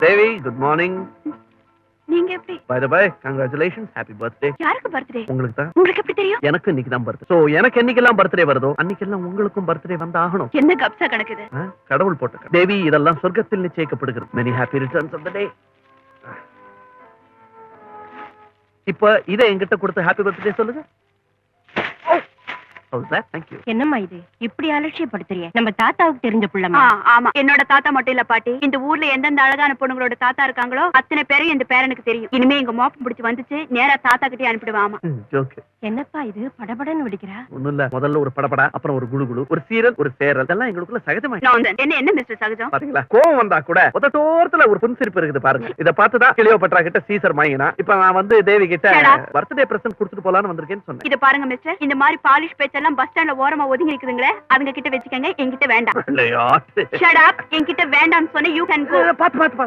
தேவி, good morning. நீங்க எப்படி? By the by, congratulations, happy birthday. யாருக்கு பர்த்டே? உங்களுக்கு தான். உங்களுக்கு எப்படி தெரியும்? எனக்கு இன்னைக்கு தான் பர்த்டே. சோ எனக்கு என்னைக்கெல்லாம் பர்த்டே வருதோ அன்னைக்கெல்லாம் உங்களுக்கும் பர்த்டே வந்து ஆகணும். என்ன கப்சா கணக்குது? கடவுள் போட்ட கணக்கு. தேவி, இதெல்லாம் சொர்க்கத்தில் நிச்சயிக்கப்படுகிறது. Many happy returns of the day. இப்ப இதை என்கிட்ட கொடுத்து ஹாப்பி பர்த்டே சொல்லுங்க. என்னம்மா இது இப்படி அலட்சியப்படுத்துறிய? நம்ம தாத்தாவுக்கு தெரிஞ்ச புள்ளமா? ஆமா, என்னோட தாத்தா மட்டும் இல்ல பாட்டி. இந்த ஊர்ல எந்தெந்த அழகான பொண்ணுங்களோட தாத்தா இருக்காங்களோ அத்தனை பேரும் இந்த பேரனுக்கு தெரியும். இனிமே எங்க மோப்பம் பிடிச்சு வந்துச்சு நேரா தாத்தா கிட்டே அனுப்பிடுவாமா. என்னப்பா இது படபடன்னு வெடிக்கிறா? ஒண்ணும் இல்ல, முதல்ல ஒரு படபடா, அப்புறம் ஒரு குடுகுடு, ஒரு சீரல், ஒரு சேரல், இதெல்லாம் எங்களுக்குள்ள சகஜமாயிடுச்சு. என்ன மிஸ்டர் சகஜம்? பாத்தீங்களா, கோவம் வந்தா கூட உதட்டோரத்துல ஒரு புன்சிரிப்பு இருக்குது பாருங்க. இத பார்த்துதான் கிளியோபட்ரா கிட்ட சீசர் மயங்கினா. இப்ப நான் வந்து தேவி கிட்ட பர்த்டே பிரசன்ட் கொடுத்துட்டு போலான்னு வந்திருக்கேன்னு சொன்னேன். இது பாருங்க மிஸ்டர், இந்த மாதிரி பாலிஷ் பேச்செல்லாம் பஸ் ஸ்டாண்ட்ல ஓரமா ஒதுங்கி இருக்குதுங்களே, அதுங்க கிட்ட வச்சுக்கங்க, என்கிட்ட வேண்டாம். ஷட் அப், என்கிட்ட வேண்டாம்னு சொன்ன யூ கேன் கோ. பாத்து